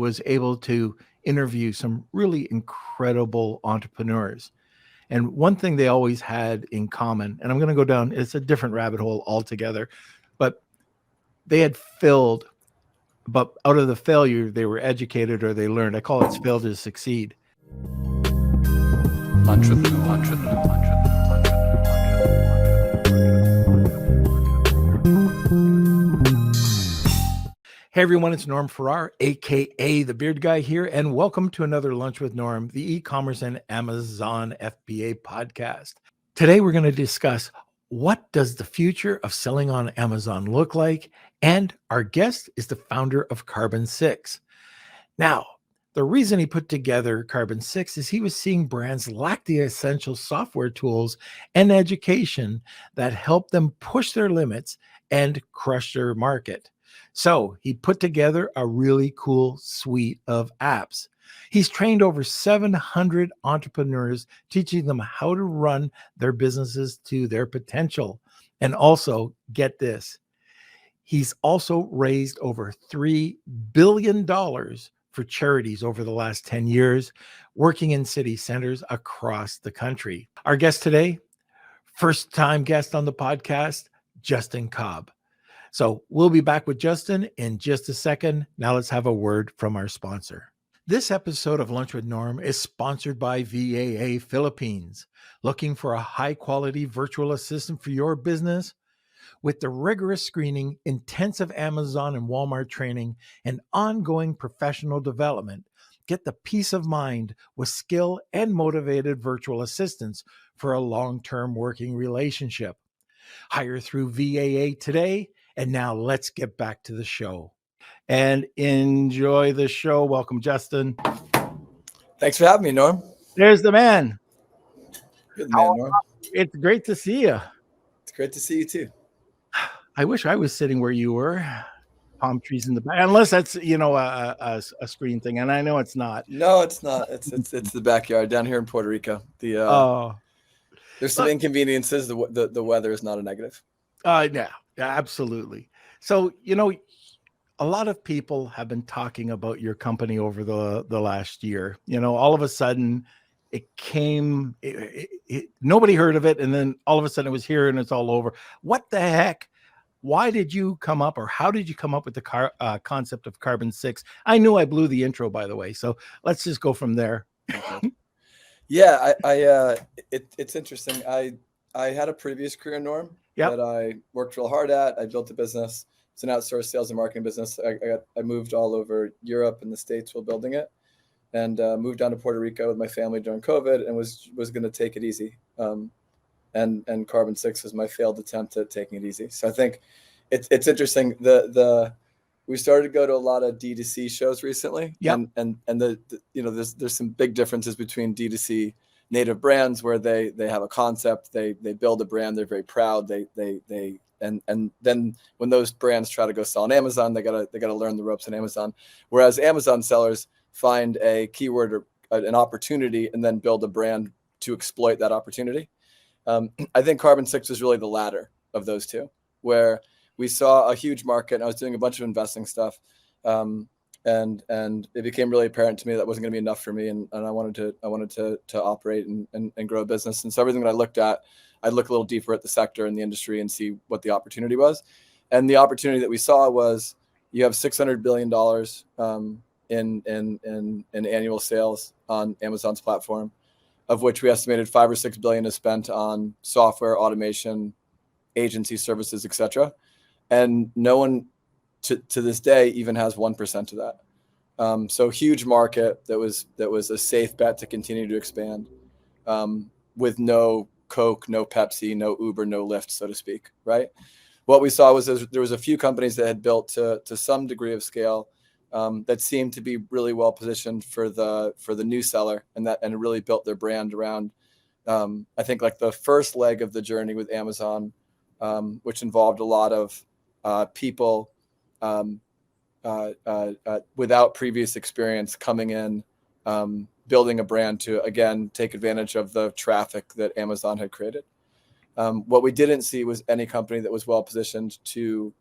was able to interview some really incredible entrepreneurs. And one thing they always had in common, and I'm going to go down, it's a different rabbit hole altogether, but they had failed, but out of the failure, they were educated or they learned. I call it fail to succeed. Hey everyone, it's Norm Farrar, aka the Beard Guy here, and welcome to another Lunch with Norm, the e-commerce and Amazon FBA podcast. Today we're going to discuss what does the future of selling on Amazon look like, and our guest is the founder of Carbon6. Now, the reason he put together Carbon6 is he was seeing brands lack the essential software tools and education that help them push their limits and crush their market. So he put together a really cool suite of apps. He's trained over 700 entrepreneurs, teaching them how to run their businesses to their potential. And also, get this, he's also raised over $3 billion for charities over the last 10 years, working in city centers across the country. Our guest today, first-time guest on the podcast, Justin Cobb. So we'll be back with Justin in just a second. Now let's have a word from our sponsor. This episode of Lunch with Norm is sponsored by VAA Philippines. Looking for a high-quality virtual assistant for your business? With the rigorous screening, intensive Amazon and Walmart training, and ongoing professional development, get the peace of mind with skilled and motivated virtual assistants for a long-term working relationship. Hire through VAA today. And now let's get back to the show and enjoy the show. Welcome, Justin. Thanks for having me, Norm. There's the man. Good man, Norm. It's great to see you. It's great to see you too. I wish I was sitting where you were. Palm trees in the back, unless that's a screen thing, and I know it's not. No, it's not. It's the backyard down here in Puerto Rico. There's some inconveniences. The weather is not a negative. Yeah, absolutely. So, a lot of people have been talking about your company over the last year. All of a sudden it came, nobody heard of it. And then all of a sudden it was here and it's all over. What the heck? Why did you come up, or how did you come up with the concept of Carbon6? I knew I blew the intro, by the way. So let's just go from there. Yeah, it's interesting. I had a previous career, Norm, that I worked real hard at. I built a business. It's an outsourced sales and marketing business. I moved all over Europe and the States while building it, and moved down to Puerto Rico with my family during COVID, and was going to take it easy. And Carbon6 was my failed attempt at taking it easy. So I think it's interesting. We started to go to a lot of D2C shows recently, and there's some big differences between D2C native brands where they have a concept, they build a brand, they're very proud, and then when those brands try to go sell on Amazon, they gotta learn the ropes on Amazon. Whereas Amazon sellers find a keyword or an opportunity and then build a brand to exploit that opportunity. I think Carbon6 is really the latter of those two, where we saw a huge market. And I was doing a bunch of investing stuff. And it became really apparent to me that wasn't going to be enough for me, and I wanted to operate and grow a business. And so everything that I looked at, I'd look a little deeper at the sector and the industry and see what the opportunity was. And the opportunity that we saw was you have $600 billion in annual sales on Amazon's platform, of which we estimated 5 or 6 billion is spent on software, automation, agency services, etc. And no one to this day even has 1% of that. So huge market that was a safe bet to continue to expand, with no Coke, no Pepsi, no Uber, no Lyft, so to speak, right? What we saw was there was a few companies that had built to some degree of scale, that seemed to be really well positioned for the new seller, and really built their brand around, I think, like the first leg of the journey with Amazon, which involved a lot of people without previous experience coming in, building a brand to, again, take advantage of the traffic that Amazon had created. What we didn't see was any company that was well positioned to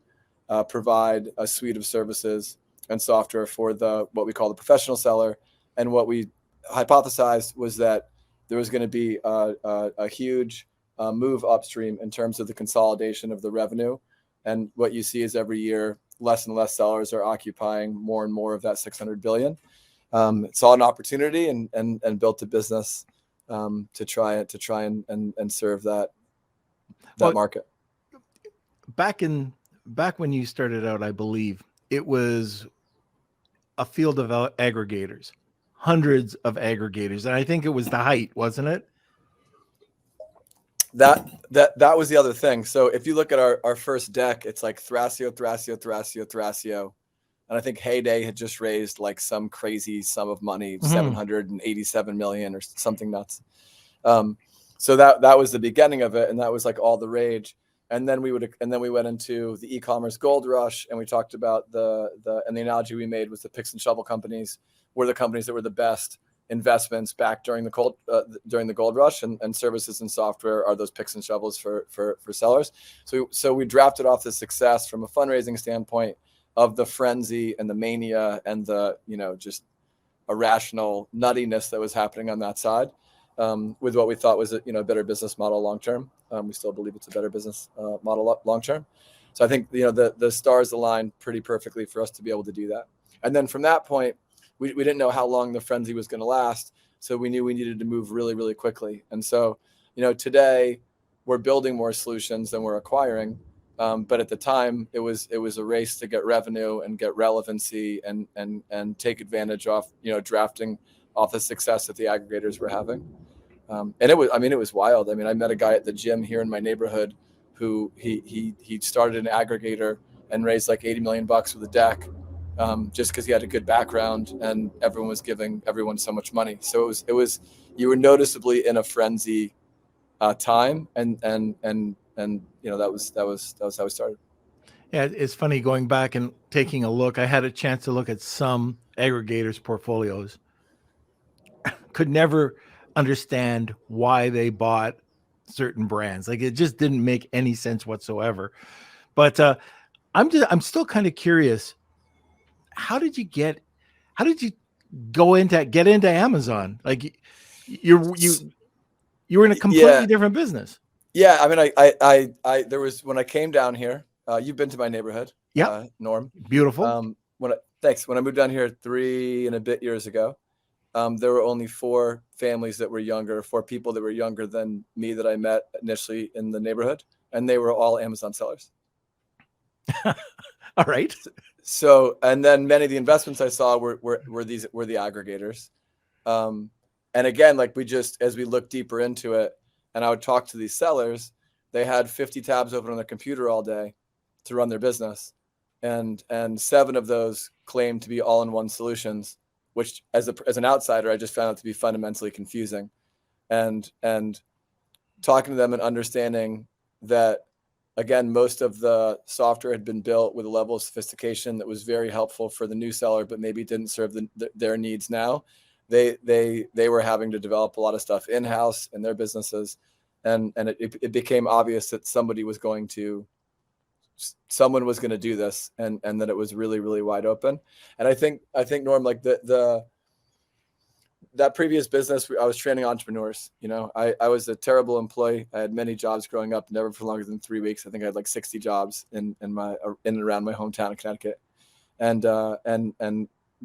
provide a suite of services and software for what we call the professional seller. And what we hypothesized was that there was going to be a huge move upstream in terms of the consolidation of the revenue. And what you see is every year, less and less sellers are occupying more and more of that 600 billion. Saw an opportunity and built a business to try and serve that market. Back when you started out, I believe it was a field of aggregators, hundreds of aggregators, and I think it was the height, wasn't it? That was the other thing. So if you look at our first deck, it's like Thrasio. And I think Heyday had just raised like some crazy sum of money, 787 million or something nuts. So that was the beginning of it, and that was like all the rage. And then we went into the e-commerce gold rush, and we talked about the analogy we made was the picks and shovel companies were the companies that were the best investments back during the gold rush, and services and software are those picks and shovels for sellers. So we drafted off the success from a fundraising standpoint of the frenzy and the mania and the just irrational nuttiness that was happening on that side, with what we thought was a better business model long term. We still believe it's a better business model long term. So I think the stars aligned pretty perfectly for us to be able to do that. And then from that point, we didn't know how long the frenzy was going to last, so we knew we needed to move really, really quickly. And so today we're building more solutions than we're acquiring. But at the time, it was a race to get revenue and get relevancy and take advantage of drafting off the success that the aggregators were having. And it was wild. I mean, I met a guy at the gym here in my neighborhood who he started an aggregator and raised like $80 million with a deck, just because he had a good background and everyone was giving everyone so much money. So it was you were noticeably in a frenzy time, and that was how we started. Yeah, it's funny going back and taking a look. I had a chance to look at some aggregators' portfolios. Could never understand why they bought certain brands. Like, it just didn't make any sense whatsoever. But I'm still kind of curious. How did you get into Amazon? Like, you were in a completely different business. Yeah, I mean, I there was, when I came down here, you've been to my neighborhood, Norm. Beautiful. Thanks. When I moved down here 3 and a bit years ago, there were only 4 families that were younger, 4 people that were younger than me that I met initially in the neighborhood, and they were all Amazon sellers. All right. So, and then many of the investments I saw were the aggregators. And again, like as we looked deeper into it, and I would talk to these sellers, they had 50 tabs open on their computer all day to run their business. And 7 of those claimed to be all-in-one solutions, which as an outsider, I just found it to be fundamentally confusing. And talking to them and understanding that, again, most of the software had been built with a level of sophistication that was very helpful for the new seller, but maybe didn't serve their needs now. They were having to develop a lot of stuff in-house in their businesses, and it became obvious that someone was going to do this, and that it was really, really wide open. And I think Norm, like that previous business, I was training entrepreneurs. I was a terrible employee. I had many jobs growing up, never for longer than 3 weeks. I think I had like 60 jobs in and around my hometown in Connecticut. And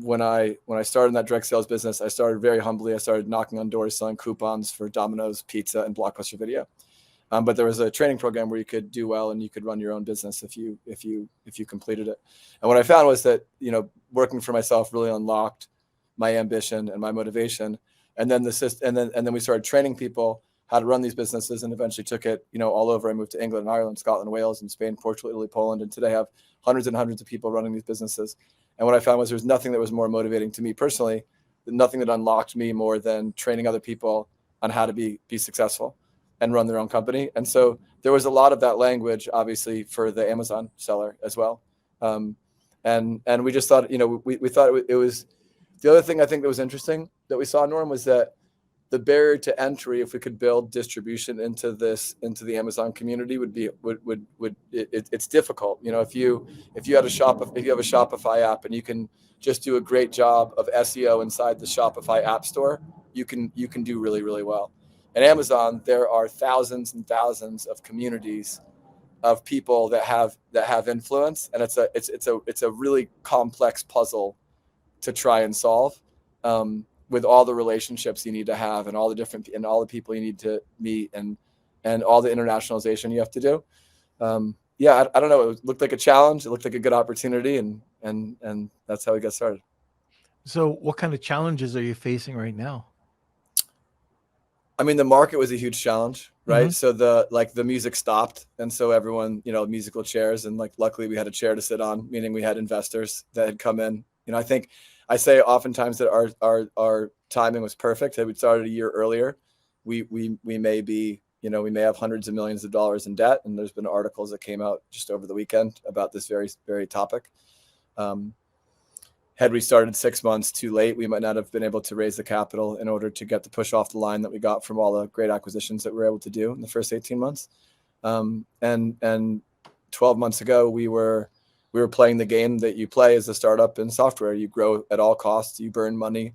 when I started in that direct sales business, I started very humbly. I started knocking on doors, selling coupons for Domino's Pizza and Blockbuster Video. But there was a training program where you could do well and you could run your own business if you completed it. And what I found was that working for myself really unlocked my ambition and my motivation. And then then we started training people how to run these businesses, and eventually took it all over. I moved to England and Ireland, Scotland, Wales, and Spain, Portugal, Italy, Poland, and today I have hundreds and hundreds of people running these businesses. And what I found was there's nothing that was more motivating to me personally, nothing that unlocked me more than training other people on how to be successful and run their own company. And so there was a lot of that language, obviously, for the Amazon seller as well. And we just thought, we thought it was, the other thing I think that was interesting that we saw, Norm, was that the barrier to entry, if we could build distribution into the Amazon community, it's difficult. If you have a Shopify app and you can just do a great job of SEO inside the Shopify app store, you can do really, really well. At Amazon, there are thousands and thousands of communities of people that have influence, and it's a really complex puzzle to try and solve, with all the relationships you need to have and all the people you need to meet and all the internationalization you have to do. I don't know. It looked like a challenge. It looked like a good opportunity, and that's how we got started. So what kind of challenges are you facing right now? I mean, the market was a huge challenge, right? So the music stopped, and so everyone, musical chairs, and luckily we had a chair to sit on, meaning we had investors that had come in. I think I say oftentimes that our timing was perfect. Had we started a year earlier, we may be, we may have hundreds of millions of dollars in debt, and there's been articles that came out just over the weekend about this very, very topic. Had we started 6 months too late, we might not have been able to raise the capital in order to get the push off the line that we got from all the great acquisitions that we were able to do in the first 18 months. And 12 months ago, we were playing the game that you play as a startup in software. You grow at all costs, you burn money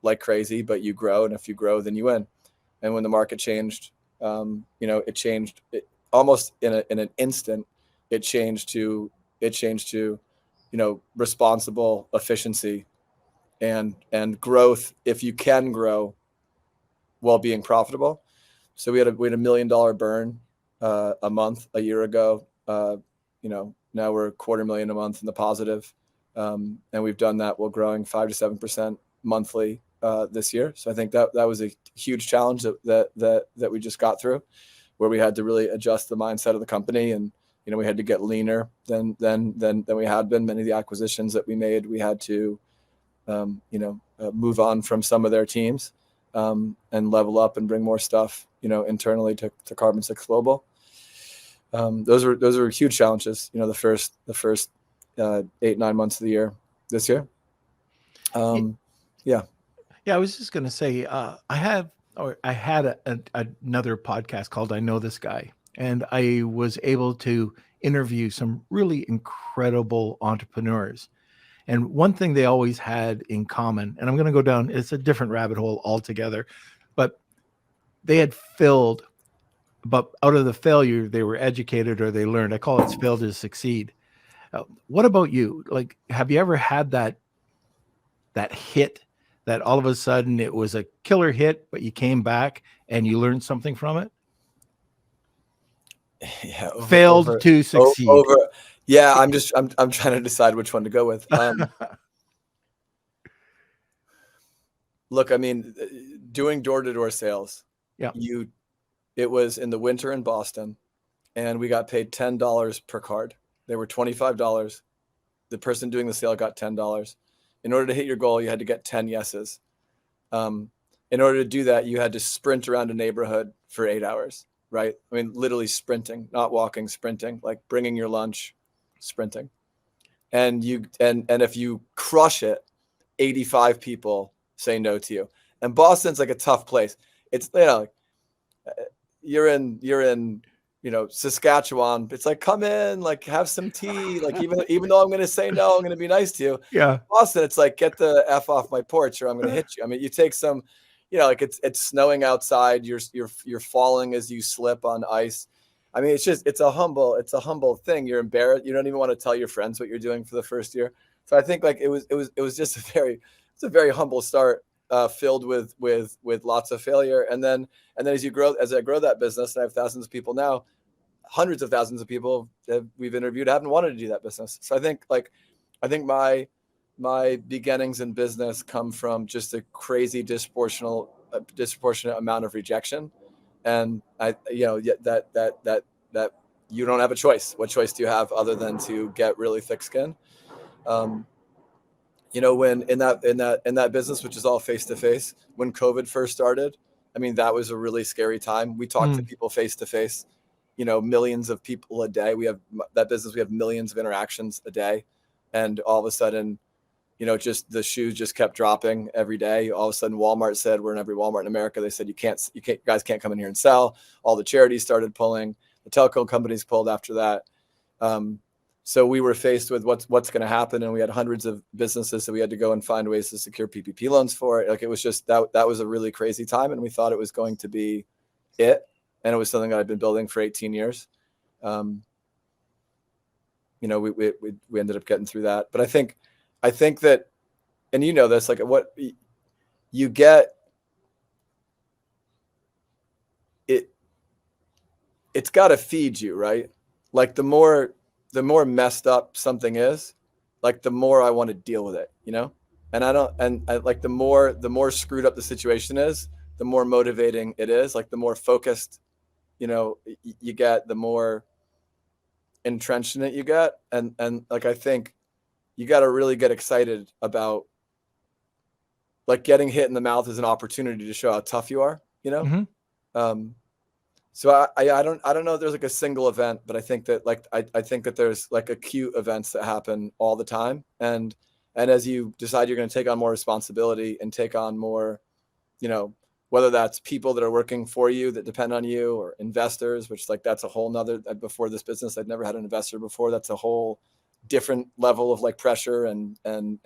like crazy, but you grow. And if you grow, then you win. And when the market changed, it changed almost in an instant. It changed to responsible efficiency and growth, if you can grow while being profitable. So we had a $1 million burn a month a year ago. Now we're $250,000 a month in the positive, and we've done that while growing 5 to 7% monthly this year. So I think that was a huge challenge that we just got through, where we had to really adjust the mindset of the company, and we had to get leaner than we had been. Many of the acquisitions that we made, we had to move on from some of their teams, and level up and bring more stuff internally to Carbon6 Global. Those are huge challenges. The first 8-9 months of the year this year. I was just going to say, I had another podcast called I Know This Guy, and I was able to interview some really incredible entrepreneurs. And one thing they always had in common, and I'm going to go down, it's a different rabbit hole altogether, but they had failed, but out of the failure, they were educated or they learned. I call it fail to succeed. What about you? Like, have you ever had that hit that all of a sudden it was a killer hit, but you came back and you learned something from it? Yeah, failed to succeed. I'm trying to decide which one to go with. Look, I mean, doing door-to-door sales. Yeah. It was in the winter in Boston, and we got paid $10 per card. They were $25. The person doing the sale got $10. In order to hit your goal, you had to get 10 yeses. In order to do that, you had to sprint around a neighborhood for 8 hours, right? I mean, literally sprinting, not walking, sprinting, like bringing your lunch, sprinting. And if you crush it, 85 people say no to you. And Boston's like a tough place. It's, you're in Saskatchewan. It's like, come in, like, have some tea. Like, even though I'm going to say no, I'm going to be nice to you. Yeah. Boston, it's like, get the F off my porch or I'm going to hit you. I mean, you take some, like it's snowing outside. You're falling as you slip on ice. I mean, it's a humble thing. You're embarrassed. You don't even want to tell your friends what you're doing for the first year. So I think like it was just a very humble start, filled with lots of failure. And then as I grow that business, and I have thousands of people now, hundreds of thousands of people that we've interviewed haven't wanted to do that business. So I think my beginnings in business come from just a crazy disproportionate amount of rejection. And that you don't have a choice. What choice do you have other than to get really thick skin? When in that business, which is all face to face, when COVID first started, I mean, that was a really scary time. We talked to people face to face, millions of people a day. We have that business. We have millions of interactions a day. And all of a sudden, just the shoes just kept dropping every day. All of a sudden Walmart said, we're in every Walmart in America. They said, you guys can't come in here and sell. All the charities started pulling. The telco companies pulled after that. So we were faced with what's going to happen. And we had hundreds of businesses that we had to go and find ways to secure PPP loans for. Like, it was just, that was a really crazy time. And we thought it was going to be it. And it was something that I'd been building for 18 years. We ended up getting through that. But I think that, and this, like, what you get, it's got to feed you, right? Like, the more messed up something is, like, the more I want to deal with it, and I like, the more screwed up the situation is, the more motivating it is. Like, the more focused, you get, the more entrenched in it you get. And like, I think you got to really get excited about, like, getting hit in the mouth as an opportunity to show how tough you are, Mm-hmm. So I don't know if there's like a single event, but I think that, like, I think that there's like acute events that happen all the time. And as you decide you're going to take on more responsibility and take on more, whether that's people that are working for you that depend on you, or investors, which, like, that's a whole nother, before this business, I'd never had an investor before. That's a whole different level of, like, pressure and have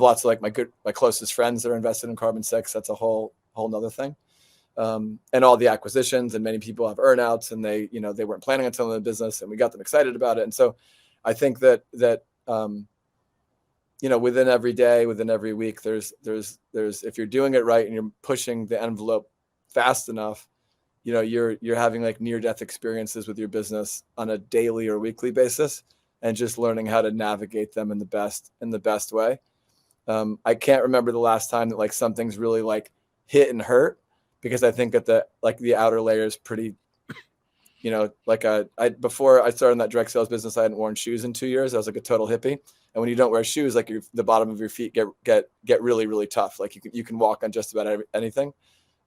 lots of, like, my closest friends that are invested in Carbon6. That's a whole nother thing. And all the acquisitions, and many people have earnouts, and they weren't planning on selling the business, and we got them excited about it. And so I think that within every day, within every week, there's if you're doing it right and you're pushing the envelope fast enough, you're having, like, near-death experiences with your business on a daily or weekly basis, and just learning how to navigate them in the best way. I can't remember the last time that, like, something's really, like, hit and hurt, because I think that the outer layer is pretty, before I started in that direct sales business, I hadn't worn shoes in 2 years. I was like a total hippie. And when you don't wear shoes, like, the bottom of your feet get really, really tough. Like, you can walk on just about anything.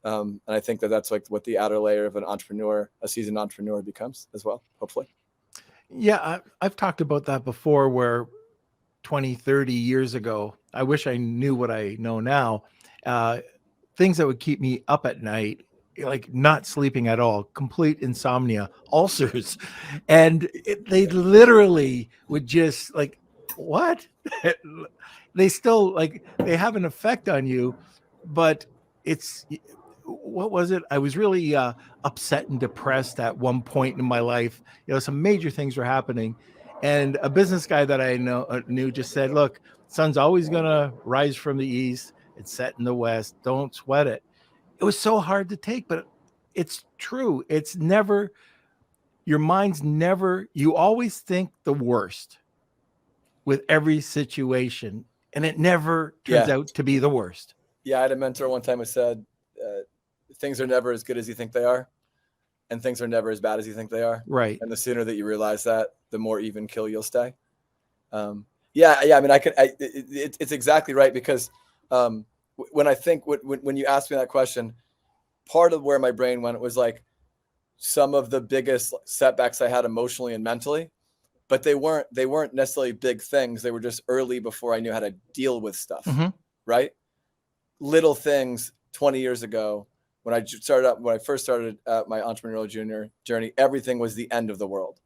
And I think that that's, like, what the outer layer of an entrepreneur, a seasoned entrepreneur, becomes as well, hopefully. Yeah, I've talked about that before, where 20, 30 years ago, I wish I knew what I know now. Things that would keep me up at night, like not sleeping at all, complete insomnia, ulcers. And they literally would just, like, what? They still, like, they have an effect on you, but what was it? I was really upset and depressed at one point in my life. Some major things were happening. And a business guy that I knew just said, look, sun's always going to rise from the east. It's set in the west. Don't sweat it. It was so hard to take, but it's true. It's never, your mind's never, you always think the worst with every situation, and it never turns out to be the worst. Yeah, I had a mentor one time who said, things are never as good as you think they are, and things are never as bad as you think they are. Right. And the sooner that you realize that, the more even keel you'll stay. I mean, it's exactly right, because when you asked me that question, part of where my brain went was, like, some of the biggest setbacks I had emotionally and mentally, but they weren't necessarily big things. They were just early, before I knew how to deal with stuff. Mm-hmm. Right. Little things 20 years ago, when I first started my entrepreneurial journey, everything was the end of the world.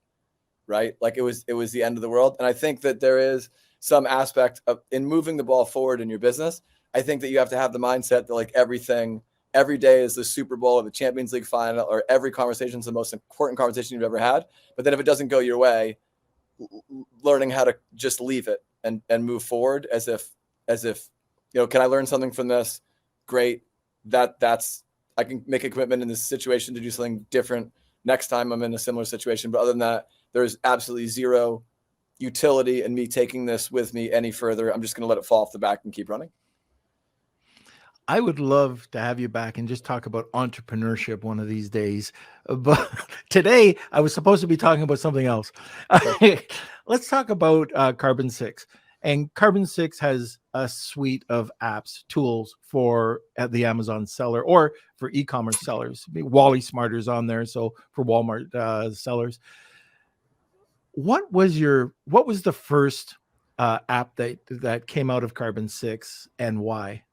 Right. Like, it was the end of the world. And I think that there is some aspect of, in moving the ball forward in your business, I think that you have to have the mindset that, like, every day is the Super Bowl or the Champions League final, or every conversation is the most important conversation you've ever had. But then if it doesn't go your way, learning how to just leave it and move forward as if, can I learn something from this? Great. That's, I can make a commitment in this situation to do something different next time I'm in a similar situation. But other than that, there's absolutely zero utility in me taking this with me any further. I'm just going to let it fall off the back and keep running. I would love to have you back and just talk about entrepreneurship one of these days. But today I was supposed to be talking about something else. Okay. Let's talk about Carbon6. And Carbon6 has a suite of apps, tools for the Amazon seller, or for e-commerce sellers. Wally Smarter's on there, so for Walmart sellers. What was the first app that came out of Carbon6, and why?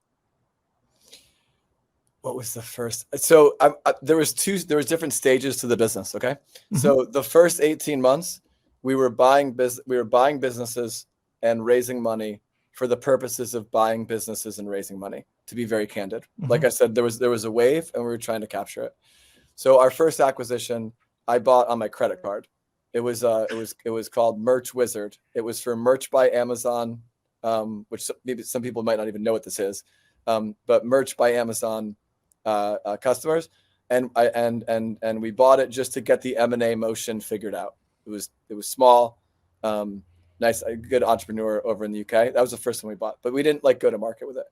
What was the first? So there was different stages to the business. Okay. Mm-hmm. So the first 18 months, we were buying businesses and raising money for the purposes of buying businesses and raising money, to be very candid. Mm-hmm. Like I said, there was a wave and we were trying to capture it. So our first acquisition I bought on my credit card. It was called Merch Wizard. It was for Merch by Amazon, which maybe some people might not even know what this is. But Merch by Amazon customers, and we bought it just to get the M&A motion figured out. It was small, nice, a good entrepreneur over in the UK. That was the first one we bought, but we didn't go to market with it.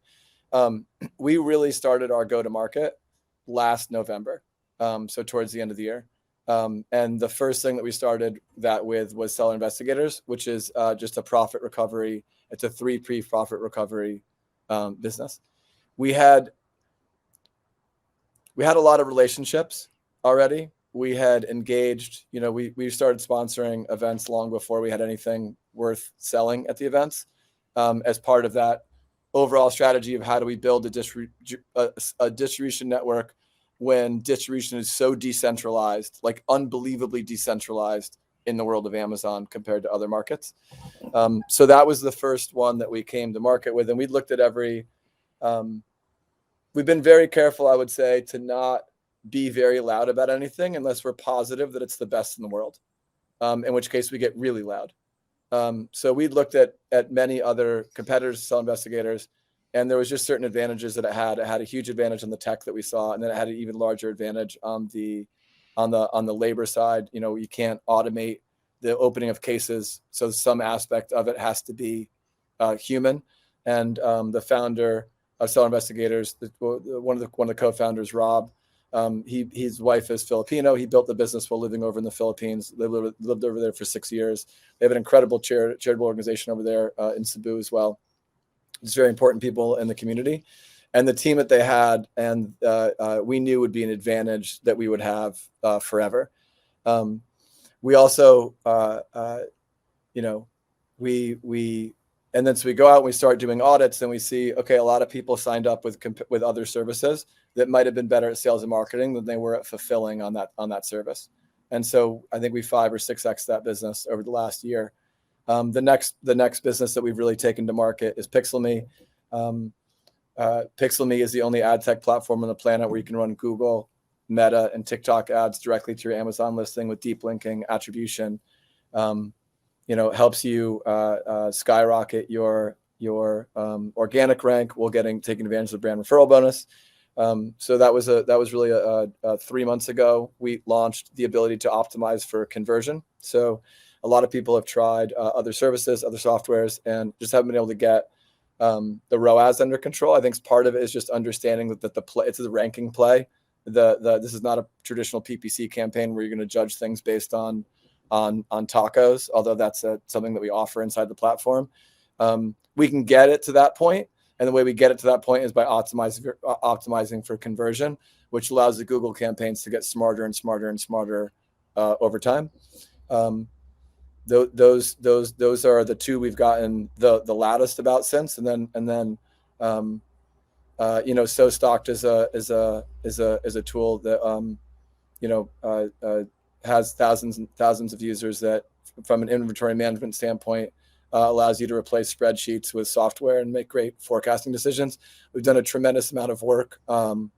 We really started our go to market last November, so towards the end of the year. And the first thing that we started that with was Seller Investigators, which is just a profit recovery. It's a 3P profit recovery business. We had a lot of relationships already. We had engaged, we started sponsoring events long before we had anything worth selling at the events, as part of that overall strategy of how do we build a distribution network when distribution is so decentralized, like unbelievably decentralized in the world of Amazon compared to other markets. So that was the first one that we came to market with. And we looked at we've been very careful, I would say, to not be very loud about anything unless we're positive that it's the best in the world, in which case we get really loud. So we looked at many other competitors, Seller Investigators, and there was just certain advantages that it had. It had a huge advantage on the tech that we saw, and then it had an even larger advantage on the labor side. You can't automate the opening of cases, so some aspect of it has to be human. And the founder of Seller Investigators, one of the co-founders, Rob, his wife is Filipino. He built the business while living over in the Philippines. They lived over there for 6 years. They have an incredible charitable organization over there in Cebu as well. It's very important people in the community, and the team that they had, and we knew would be an advantage that we would have forever. We also, and then so we go out and we start doing audits, and we see, okay, a lot of people signed up with other services that might have been better at sales and marketing than they were at fulfilling on that service. And so I think we 5 or 6x that business over the last year. The next business that we've really taken to market is PixelMe. PixelMe is the only ad tech platform on the planet where you can run Google, Meta, and TikTok ads directly to your Amazon listing with deep linking, attribution. Helps you skyrocket your organic rank while taking advantage of the brand referral bonus. So that was really 3 months ago. We launched the ability to optimize for conversion. So a lot of people have tried other services, other softwares, and just haven't been able to get the ROAS under control. I think part of it is just understanding that it's a ranking play. This is not a traditional PPC campaign where you're going to judge things based on tacos, although that's something that we offer inside the platform. We can get it to that point, and the way we get it to that point is by optimizing for conversion, which allows the Google campaigns to get smarter and smarter and smarter over time. Those are the two we've gotten the loudest about since, and then So Stocked is a tool that has thousands and thousands of users that, from an inventory management standpoint, allows you to replace spreadsheets with software and make great forecasting decisions. We've done a tremendous amount of work on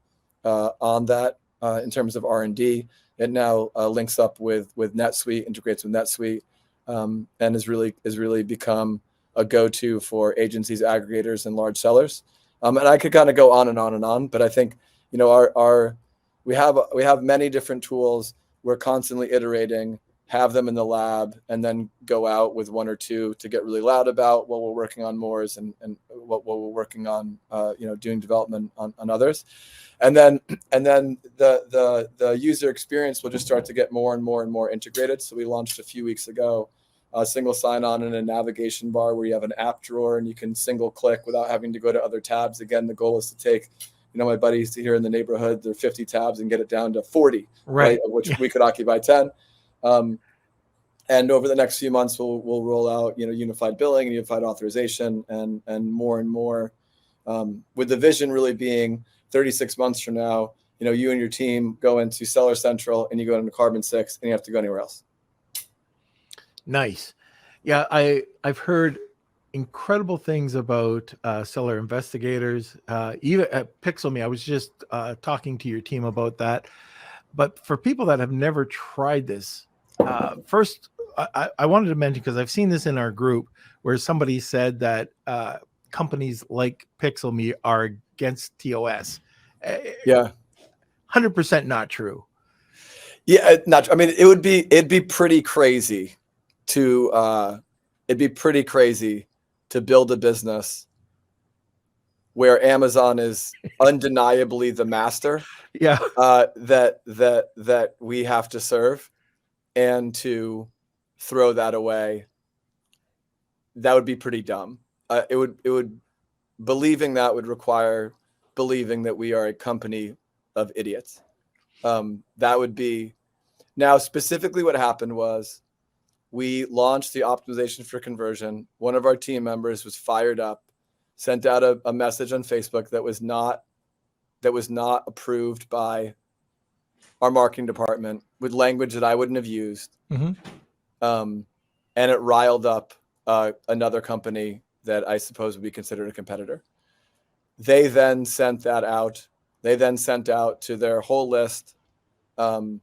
that in terms of R&D. It now links up with NetSuite, integrates with NetSuite, and has really become a go-to for agencies, aggregators, and large sellers. And I could kind of go on and on and on, but I think we have many different tools. We're constantly iterating, have them in the lab, and then go out with 1 or 2 to get really loud about what we're working on more and what we're working on, doing development on others. And then the user experience will just start to get more and more and more integrated. So we launched a few weeks ago a single sign-on and a navigation bar where you have an app drawer and you can single click without having to go to other tabs. Again, the goal is to take my buddies here in the neighborhood, there are 50 tabs, and get it down to 40, right? Which we could occupy 10. And over the next few months, we'll roll out, unified billing and unified authorization and more, with the vision really being 36 months from now, you and your team go into Seller Central and you go into Carbon6 and you have to go anywhere else. Nice. Yeah, I've heard incredible things about seller investigators. Even at Pixel.me, I was just talking to your team about that. But for people that have never tried this, first, I wanted to mention, because I've seen this in our group where somebody said that companies like Pixel.me are against TOS. Yeah. 100% not true. Yeah, not. I mean, it'd be pretty crazy to build a business where Amazon is undeniably the master. Yeah. That we have to serve, and to throw that away. That would be pretty dumb. It would believing that would require believing that we are a company of idiots. That would be. Now, specifically what happened was we launched the optimization for conversion. One of our team members was fired up, sent out a message on Facebook that was not approved by our marketing department, with language that I wouldn't have used. Mm-hmm. And it riled up another company that I suppose would be considered a competitor. They then sent that out. They then sent out to their whole list and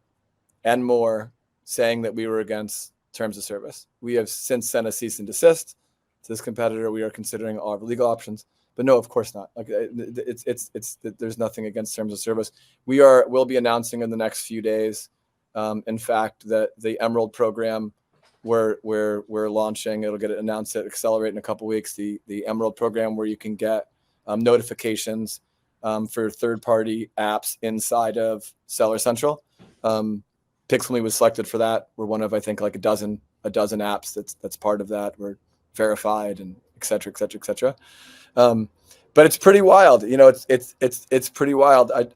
more, saying that we were against terms of service. We have since sent a cease and desist to this competitor. We are considering all of our legal options. But no, of course not. Like it's there's nothing against terms of service. We'll be announcing in the next few days, in fact, that the Emerald program we're launching. It'll get announced at Accelerate in a couple weeks. The Emerald program, where you can get notifications for third-party apps inside of Seller Central. Pixel.me was selected for that. We're one of, I think, like a dozen apps that's part of that. We're verified, and et cetera, et cetera, et cetera. But it's pretty wild. It's pretty wild. I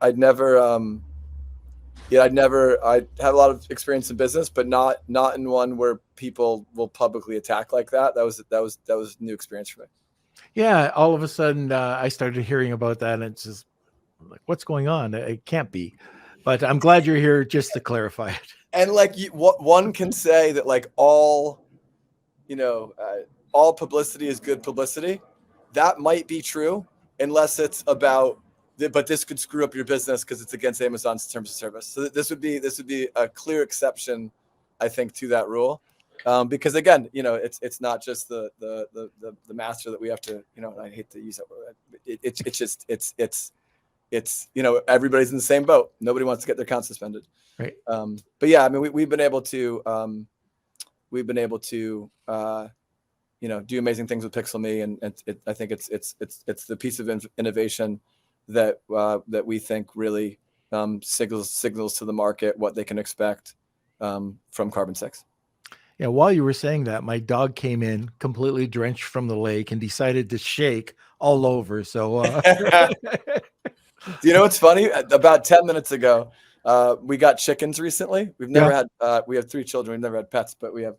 had a lot of experience in business, but not in one where people will publicly attack like that. That was a new experience for me. Yeah. All of a sudden, I started hearing about that, and it's just like, what's going on? It can't be. But I'm glad you're here just to clarify it. And what one can say that all publicity is good publicity. That might be true, unless it's about, but this could screw up your business because it's against Amazon's terms of service. So this would be a clear exception, I think, to that rule, because again, it's not just the master that we have to, and I hate to use that word. It's everybody's in the same boat. Nobody wants to get their account suspended. Right. But yeah, I mean, we've been able to do amazing things with Pixel.me, and I think it's the piece of innovation that we think really signals to the market what they can expect from Carbon6. Yeah, while you were saying that, my dog came in completely drenched from the lake and decided to shake all over. So, you know what's funny? About 10 minutes ago, we got chickens recently. We've never had. We have 3 children. We've never had pets, but we have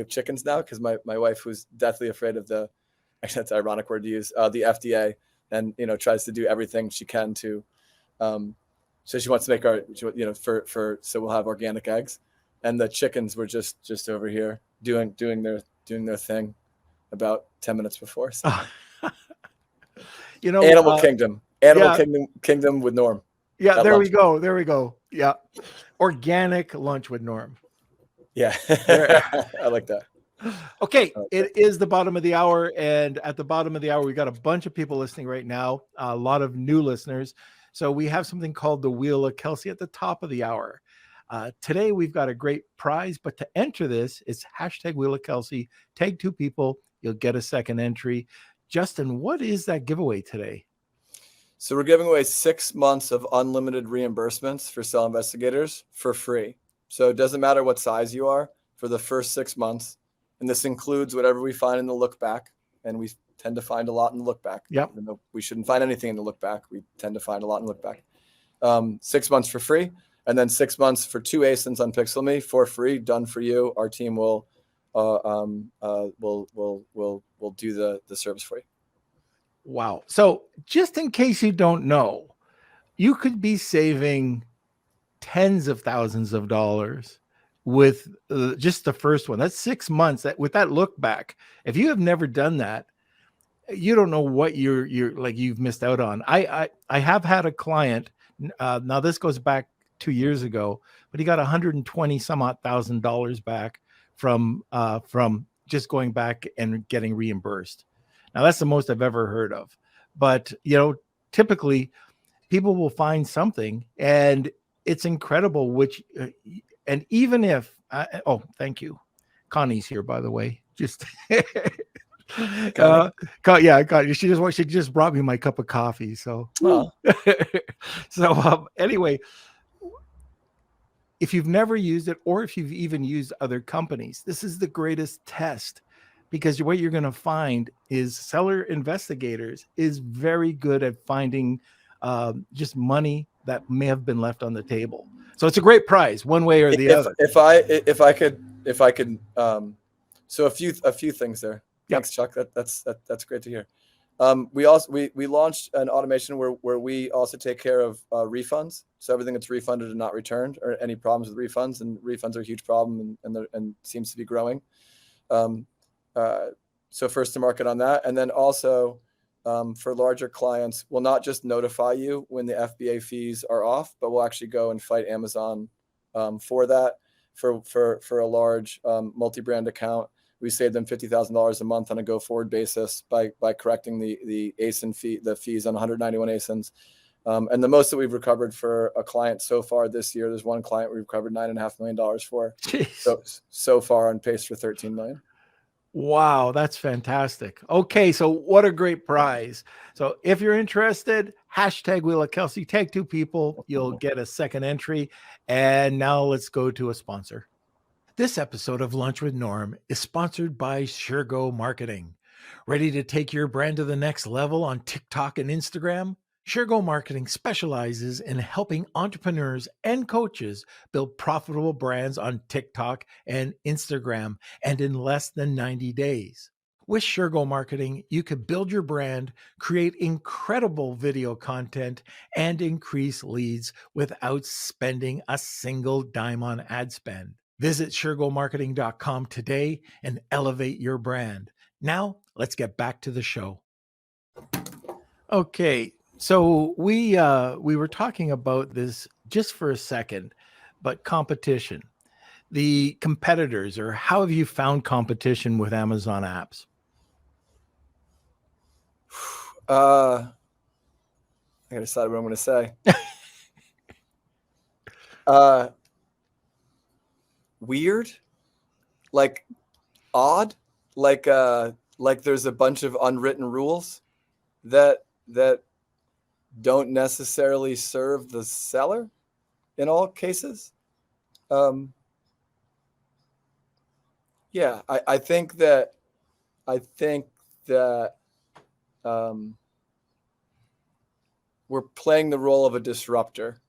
chickens now, because my wife, who's deathly afraid of actually that's an ironic word to use, the FDA, and tries to do everything she can to, so she wants to make so we'll have organic eggs, and the chickens were just over here doing their thing about 10 minutes before. So. Animal Kingdom with Norm. Yeah, there we go. Yeah, organic lunch with Norm. Yeah, I like that. Okay, it is the bottom of the hour, and at the bottom of the hour, we got a bunch of people listening right now, a lot of new listeners. So we have something called the Wheel of Kelsey at the top of the hour. Today, we've got a great prize, but to enter this, it's #Wheel of Kelsey. Tag 2 people, you'll get a second entry. Justin, what is that giveaway today? So we're giving away 6 months of unlimited reimbursements for seller investigators for free. So it doesn't matter what size you are for the first 6 months. And this includes whatever we find in the look back. And we tend to find a lot in the look back. Yep. Even though we shouldn't find anything in the look back, we tend to find a lot in the look back. 6 months for free. And then 6 months for 2 ASINs on Pixel.me for free, done for you. Our team will will do the service for you. Wow. So just in case you don't know, you could be saving tens of thousands of dollars with just the first one. That's 6 months. That with that look back, if you have never done that, you don't know what you're like you've missed out on. I have had a client. Now this goes back 2 years ago, but he got 120 some odd $1,000 back from just going back and getting reimbursed. Now that's the most I've ever heard of. But typically people will find something, and it's incredible. And even if thank you, Connie's here, by the way. Just yeah, she just brought me my cup of coffee. So anyway, if you've never used it, or if you've even used other companies, this is the greatest test, because what you're going to find is seller investigators is very good at finding just money that may have been left on the table. So it's a great prize one way or the other. If I could, so a few things there. Yep. Thanks, Chuck. That's great to hear. We launched an automation where we also take care of refunds. So everything that's refunded and not returned, or any problems with refunds, and refunds are a huge problem and seems to be growing. So first to market on that. And then also for larger clients, we'll not just notify you when the FBA fees are off, but we'll actually go and fight Amazon for that. For a large multi-brand account, we save them $50,000 a month on a go-forward basis by correcting the ASIN fee, the fees on 191 ASINs. And the most that we've recovered for a client so far this year, there's one client we've recovered $9.5 million for. So far on pace for 13 million. Wow, that's fantastic. Okay, so what a great prize. So if you're interested, hashtag Wheel of Kelsey, tag 2 people, you'll get a second entry. And now let's go to a sponsor. This episode of Lunch with Norm is sponsored by SureGo Marketing. Ready to take your brand to the next level on TikTok and Instagram? SureGo Marketing specializes in helping entrepreneurs and coaches build profitable brands on TikTok and Instagram, and in less than 90 days. With SureGo Marketing, you can build your brand, create incredible video content, and increase leads without spending a single dime on ad spend. Visit SureGoMarketing.com today and elevate your brand. Now, let's get back to the show. Okay, so we were talking about this just for a second, but competition, the competitors, or how have you found competition with Amazon apps? I gotta decide what I'm going to say. Weird, like odd, like there's a bunch of unwritten rules that don't necessarily serve the seller in all cases. Yeah, I think that we're playing the role of a disruptor,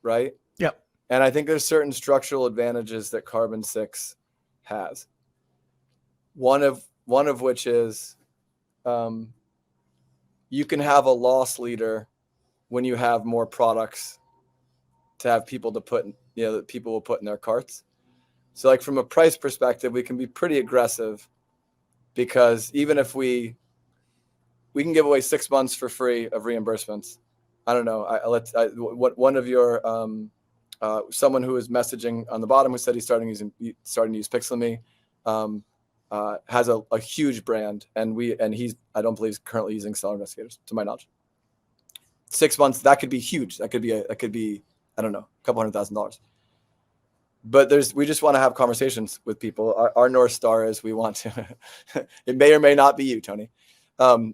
right? Yep. And I think there's certain structural advantages that Carbon6 has. One of which is you can have a loss leader when you have more products to have people to put, that people will put in their carts. So like from a price perspective, we can be pretty aggressive, because even if we can give away 6 months for free of reimbursements. I don't know. One of your someone who was messaging on the bottom who said he's starting to use Pixelme, has a huge brand, and he's, I don't believe he's currently using seller investigators to my knowledge. 6 months, that could be huge. That could be I don't know, a couple $100,000. But we just want to have conversations with people. Our North Star is we want to. It may or may not be you, Tony. We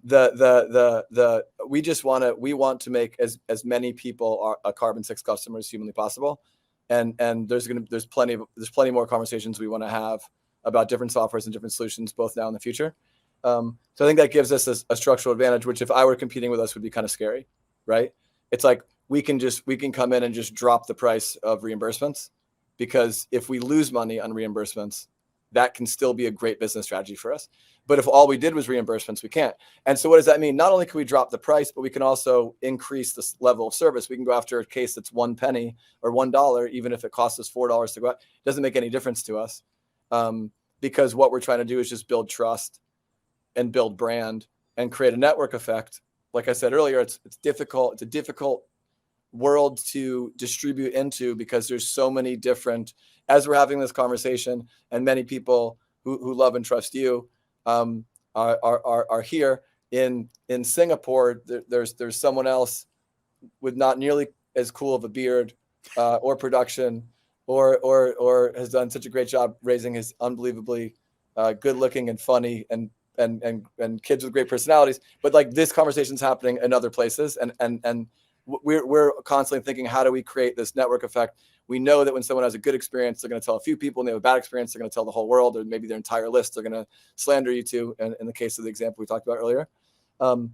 want to make as many people a Carbon6 customer as humanly possible, and there's plenty more conversations we want to have about different softwares and different solutions, both now and in the future. So I think that gives us a structural advantage, which if I were competing with us would be kind of scary, right? It's like we can come in and just drop the price of reimbursements, because if we lose money on reimbursements, that can still be a great business strategy for us. But if all we did was reimbursements, we can't. And so what does that mean? Not only can we drop the price, but we can also increase the level of service. We can go after a case that's 1 penny or $1, even if it costs us $4 to go out. It doesn't make any difference to us, because what we're trying to do is just build trust and build brand and create a network effect. Like I said earlier, it's difficult. It's a difficult world to distribute into because there's so many different, as we're having this conversation, and many people who love and trust you are here in Singapore. There's someone else with not nearly as cool of a beard or production or has done such a great job raising his unbelievably good looking and funny and kids with great personalities. But like, this conversation's happening in other places, and we're constantly thinking, how do we create this network effect? We know that when someone has a good experience, they're going to tell a few people, and they have a bad experience, they're going to tell the whole world, or maybe their entire list. They're going to slander you too. And in the case of the example we talked about earlier. So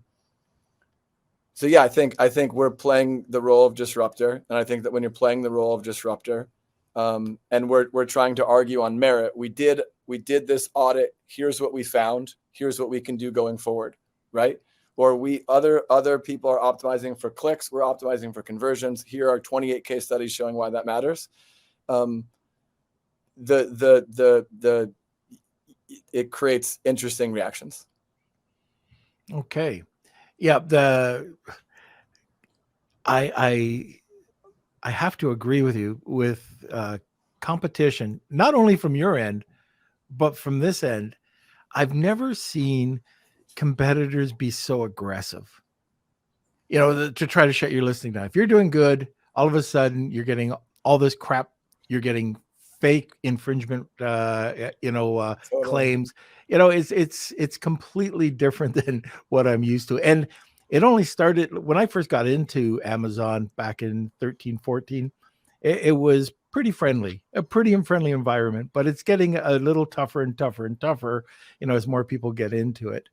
yeah, I think we're playing the role of disruptor. And I think that when you're playing the role of disruptor, and we're trying to argue on merit, we did this audit. Here's what we found. Here's what we can do going forward. Right. Or other people are optimizing for clicks. We're optimizing for conversions. Here are 28 case studies showing why that matters. It creates interesting reactions. Okay. Yeah. I have to agree with you with competition, not only from your end, but from this end. I've never seen competitors be so aggressive, to try to shut your listing down. If you're doing good, all of a sudden you're getting all this crap. You're getting fake infringement, Totally. claims. It's completely different than what I'm used to. And it only started when I first got into Amazon back in 13, 14. It was pretty friendly, a pretty friendly environment, but it's getting a little tougher and tougher and tougher, as more people get into it.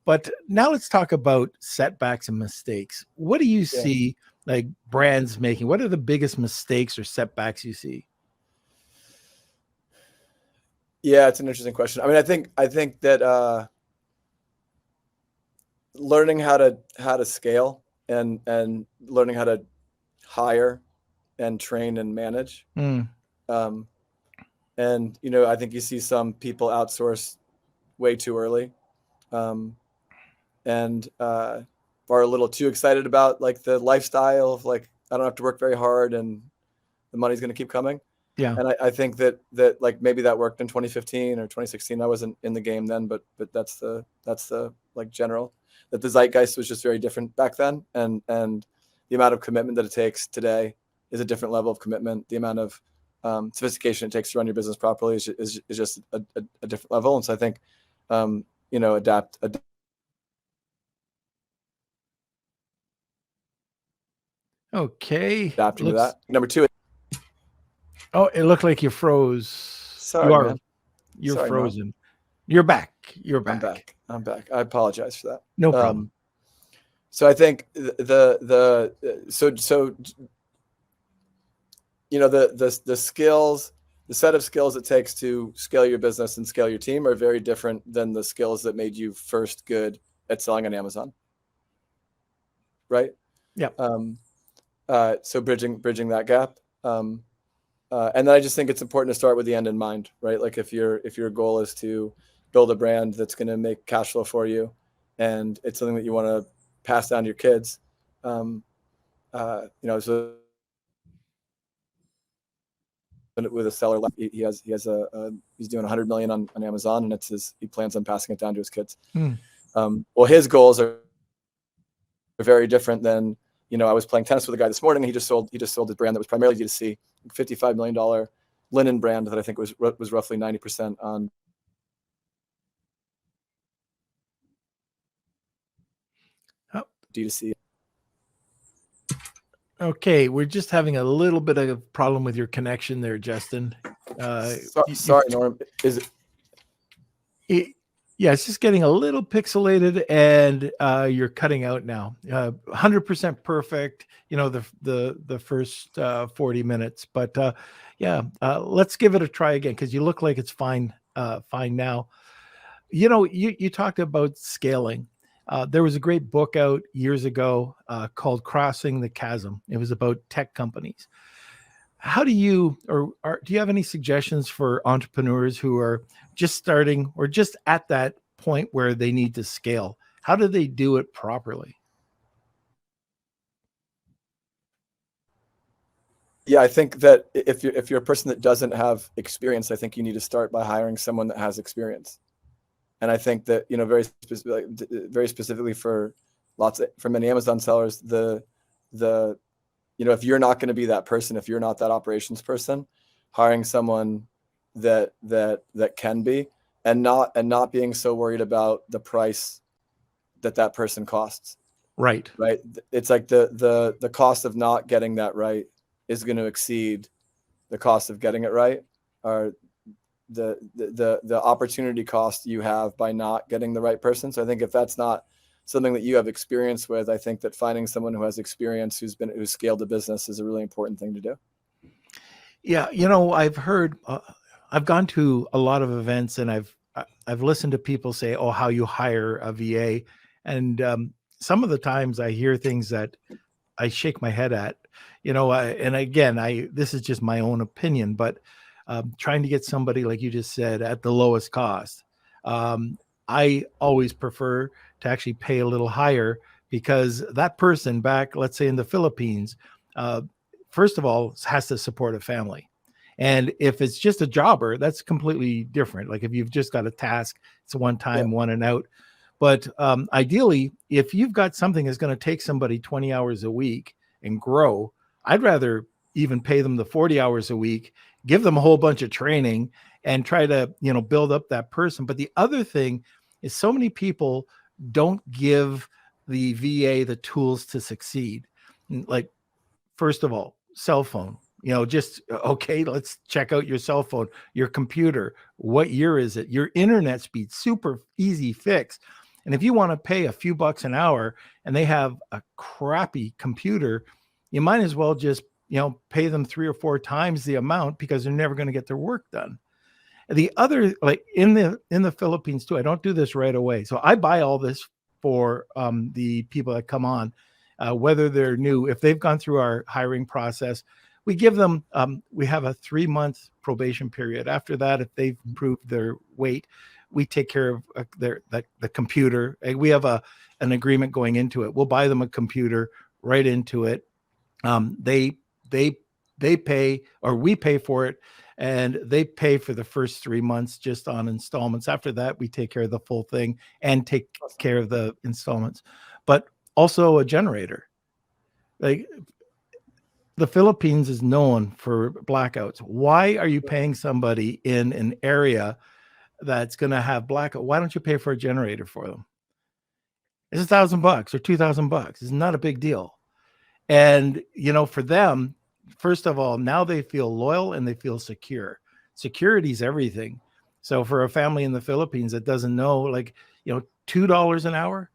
But now let's talk about setbacks and mistakes. What do you see like brands making? What are the biggest mistakes or setbacks you see? Yeah, it's an interesting question. I mean, I think that learning how to scale and learning how to hire and train and manage. And I think you see some people outsource way too early. And are a little too excited about like the lifestyle of like, I don't have to work very hard and the money's going to keep coming. Yeah. And I think that like maybe that worked in 2015 or 2016. I wasn't in the game then, but that's the like general, that the zeitgeist was just very different back then. And the amount of commitment that it takes today is a different level of commitment. The amount of sophistication it takes to run your business properly is just a different level. And so I think, adapt. Okay. Adapting to that. Number two. Oh, it looked like you froze. Sorry, man. You're Sorry, frozen. Mom. You're back. You're back. I'm back. I apologize for that. No problem. So I think the skills, the set of skills it takes to scale your business and scale your team are very different than the skills that made you first good at selling on Amazon. Right? Yeah. So bridging that gap. And then I just think it's important to start with the end in mind, right? Like if your goal is to build a brand that's going to make cash flow for you, and it's something that you want to pass down to your kids, so with a seller, he's doing 100 million on Amazon, and he plans on passing it down to his kids. Well, his goals are very different than, I was playing tennis with a guy this morning, and he just sold his brand that was primarily D2C, $55 million linen brand that I think was roughly 90% on D2C. Okay, we're just having a little bit of a problem with your connection there, Justin. Sorry, Norm. Is it? Yeah, it's just getting a little pixelated, and you're cutting out now. 100% perfect, the first 40 minutes. But let's give it a try again, because you look like it's fine find now. You talked about scaling. There was a great book out years ago called Crossing the Chasm. It was about tech companies. How do you, do you have any suggestions for entrepreneurs who are just starting or just at that point where they need to scale? How do they do it properly? Yeah, I think that if you're a person that doesn't have experience, I think you need to start by hiring someone that has experience. And I think that, very specifically for many Amazon sellers, if you're not going to be that person, if you're not that operations person, hiring someone that can be, and not being so worried about the price that person costs. Right. It's like the cost of not getting that right is going to exceed the cost of getting it right, or the opportunity cost you have by not getting the right person. So I think if that's not something that you have experience with, I think that finding someone who has experience, who's scaled a business, is a really important thing to do. Yeah, I've heard, I've gone to a lot of events, and I've listened to people say, "Oh, how you hire a VA," and some of the times I hear things that I shake my head at. And again, this is just my own opinion, but trying to get somebody, like you just said, at the lowest cost. I always prefer to actually pay a little higher, because that person back, let's say in the Philippines, first of all, has to support a family. And if it's just a jobber, that's completely different. Like if you've just got a task, it's a one time, one and out. But ideally, if you've got something that's going to take somebody 20 hours a week and grow, I'd rather even pay them the 40 hours a week, give them a whole bunch of training, and try to, build up that person. But the other thing is, so many people don't give the VA the tools to succeed. Like, first of all, cell phone, okay, let's check out your cell phone, your computer. What year is it? Your internet speed, super easy fix. And if you want to pay a few bucks an hour and they have a crappy computer, you might as well just, pay them 3 or 4 times the amount, because they're never going to get their work done. The other, like in the Philippines too, I don't do this right away. So I buy all this for the people that come on, whether they're new. If they've gone through our hiring process, we give them, we have a 3-month probation period. After that, if they've proved their weight, we take care of the computer. We have an agreement going into it. We'll buy them a computer right into it. They pay, or we pay for it, and they pay for the first 3 months just on installments. After that, we take care of the full thing and take care of the installments. But also a generator. Like, the Philippines is known for blackouts. Why are you paying somebody in an area that's going to have blackout? Why don't you pay for a generator for them? It's $1,000 or $2,000. It's not a big deal. And, for them, first of all, now they feel loyal and they feel secure. Security is everything. So for a family in the Philippines that doesn't know, like, $2 an hour,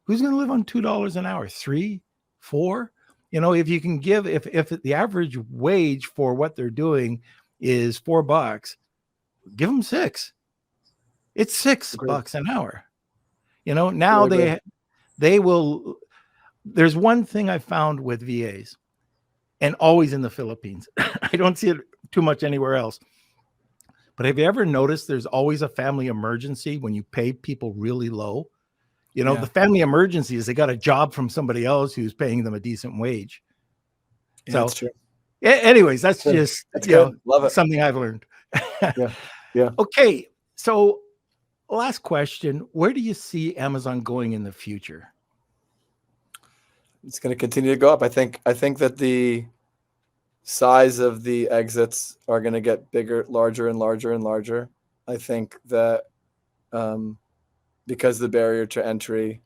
who's going to live on $2 an hour? 3, 4? If you can give, if the average wage for what they're doing is $4, give them 6. It's $6 an hour. Now they will. There's one thing I found with VAs, and always in the Philippines. I don't see it too much anywhere else. But have you ever noticed there's always a family emergency when you pay people really low? The family emergency is they got a job from somebody else who's paying them a decent wage. Yeah, so that's true. Anyways, that's just Love it. Something I've learned. Yeah. Okay. So last question, where do you see Amazon going in the future? It's going to continue to go up. I think that the size of the exits are going to get bigger, larger and larger and larger. I think that because the barrier to entry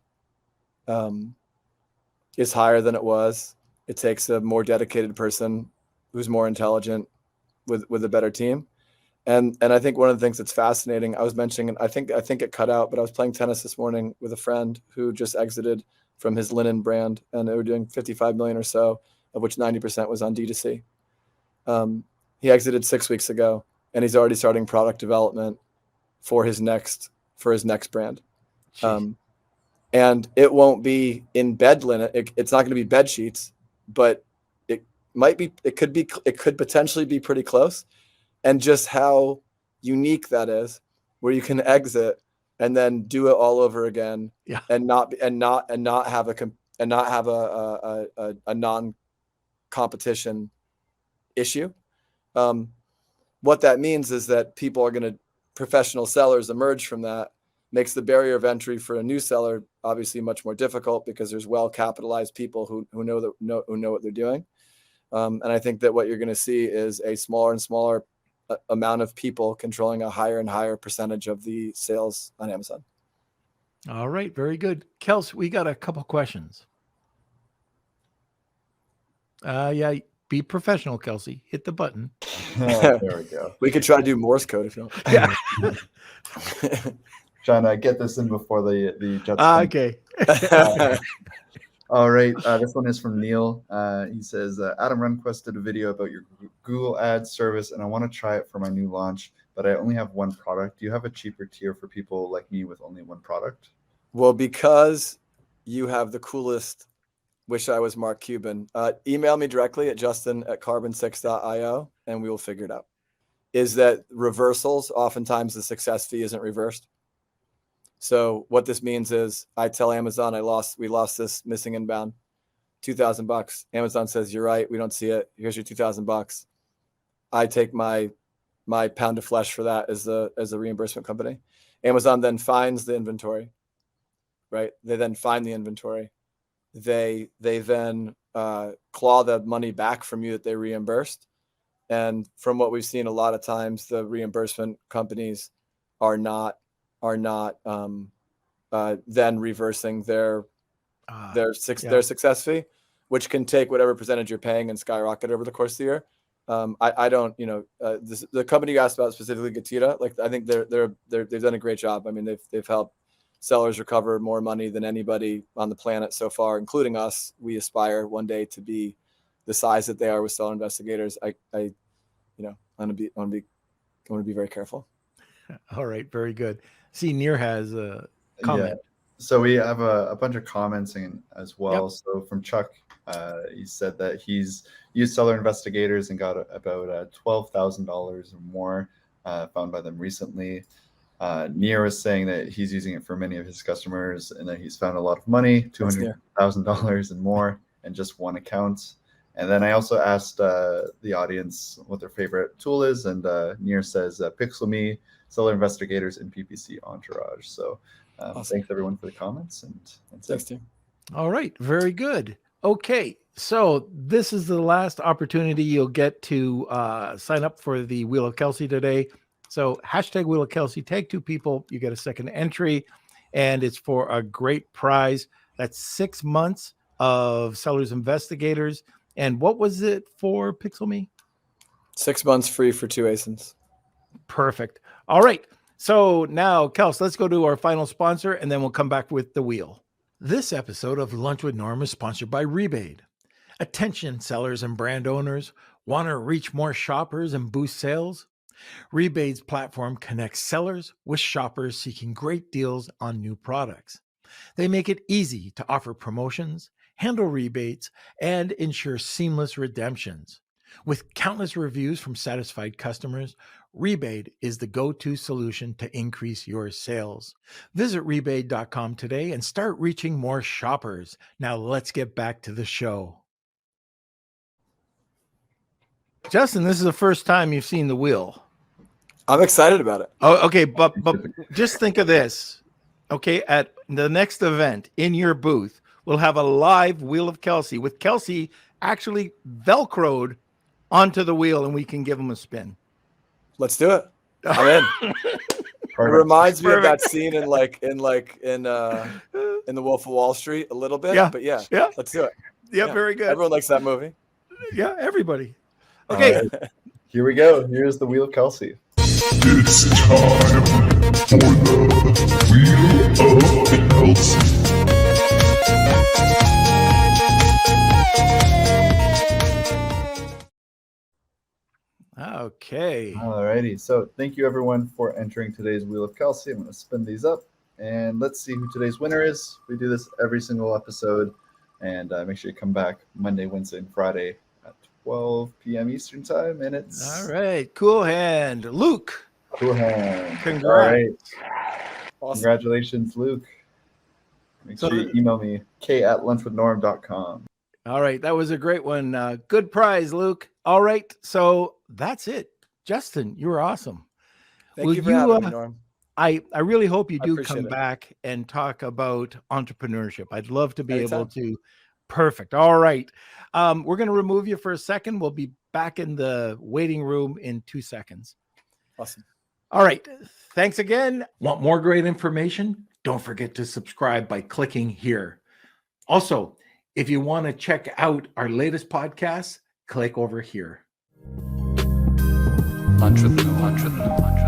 is higher than it was, it takes a more dedicated person who's more intelligent with a better team. And I think one of the things that's fascinating, I was mentioning, I think it cut out, but I was playing tennis this morning with a friend who just exited from his linen brand, and they were doing 55 million or so, of which 90% was on D2C. He exited 6 weeks ago, and he's already starting product development for his next brand. And it won't be in bed linen. It's not going to be bed sheets, but it could potentially be pretty close. And just how unique that is, where you can exit and then do it all over again, and not have a non-competition issue. What that means is that professional sellers emerge from that, makes the barrier of entry for a new seller obviously much more difficult, because there's well-capitalized people who know what they're doing. And I think that what you're going to see is a smaller and smaller amount of people controlling a higher and higher percentage of the sales on Amazon. All right, very good. Kels, we got a couple questions. Yeah, be professional, Kelsey. Hit the button. There we go. We could try to do Morse code if you want. Yeah. Trying to get this in before the Jets. Okay. All right. This one is from Neil. He says, Adam Runquist did a video about your Google Ads service, and I want to try it for my new launch, but I only have one product. Do you have a cheaper tier for people like me with only one product? Well, because you have the coolest, wish I was Mark Cuban, email me directly at justin@carbon6.io, and we will figure it out. Is that reversals? Oftentimes the success fee isn't reversed. So what this means is I tell Amazon we lost this missing inbound, $2,000. Amazon says, you're right, we don't see it. Here's your $2,000. I take my pound of flesh for that as a reimbursement company. Amazon then finds the inventory, right? They then find the inventory. They then claw the money back from you that they reimbursed. And from what we've seen, a lot of times the reimbursement companies are not then reversing their success fee, which can take whatever percentage you're paying and skyrocket over the course of the year. I don't, the company you asked about specifically, Gatita, like I think they've done a great job. I mean, they've helped sellers recover more money than anybody on the planet so far, including us. We aspire one day to be the size that they are with seller investigators. I want to be very careful. All right, very good. See, Near has a comment. Yeah. So we have a bunch of comments as well. Yep. So from Chuck, he said that he's used seller investigators and got about $12,000 or more found by them recently. Near is saying that he's using it for many of his customers and that he's found a lot of money, $200,000 and more, in just one account. And then I also asked the audience what their favorite tool is, and Near says PixelMe, Seller Investigators, and PPC Entourage. So awesome. Thanks everyone for the comments, and thanks, team. All right, very good. Okay, so this is the last opportunity you'll get to sign up for the Wheel of Kelsey today. So hashtag Wheel of Kelsey, tag 2 people, you get a second entry, and it's for a great prize. That's 6 months of Sellers Investigators. And what was it for, PixelMe? 6 months free for 2 ASINs. Perfect. All right. So now, Kels, let's go to our final sponsor, and then we'll come back with the wheel. This episode of Lunch with Norm is sponsored by Rebate. Attention sellers and brand owners, want to reach more shoppers and boost sales? Rebate's platform connects sellers with shoppers seeking great deals on new products. They make it easy to offer promotions, handle rebates, and ensure seamless redemptions. With countless reviews from satisfied customers, Rebate is the go-to solution to increase your sales. Visit rebate.com today and start reaching more shoppers. Now let's get back to the show. Justin, this is the first time you've seen the wheel. I'm excited about it. Oh, okay, but just think of this. Okay, at the next event in your booth, we'll have a live Wheel of Kelsey with Kelsey actually Velcroed onto the wheel, and we can give him a spin. Let's do it. I'm in. It reminds me of that scene in the Wolf of Wall Street a little bit. Yeah. But yeah, let's do it. Yeah, very good. Everyone likes that movie. Yeah, everybody. Okay. Right. Here we go. Here's the Wheel of Kelsey. It's time for the Wheel of Kelsey. Okay. All righty. So thank you everyone for entering today's Wheel of Kelsey. I'm going to spin these up and let's see who today's winner is. We do this every single episode, and make sure you come back Monday, Wednesday, and Friday at 12 p.m. Eastern time. And it's All right. Cool hand. Luke. Cool hand. Congrats. All right. Awesome. Congratulations, Luke. Make sure you email me, k@lunchwithnorm.com. All right. That was a great one. Good prize, Luke. All right. So that's it. Justin, you were awesome. Thank you for having me, Norm. I really hope you do appreciate come it. back and talk about entrepreneurship. I'd love to be Anytime. able to. Perfect. All right. We're going to remove you for a second. We'll be back in the waiting room in 2 seconds. Awesome. All right. Thanks again. Want more great information? Don't forget to subscribe by clicking here. Also, if you want to check out our latest podcast, click over here. Lunch with Norm.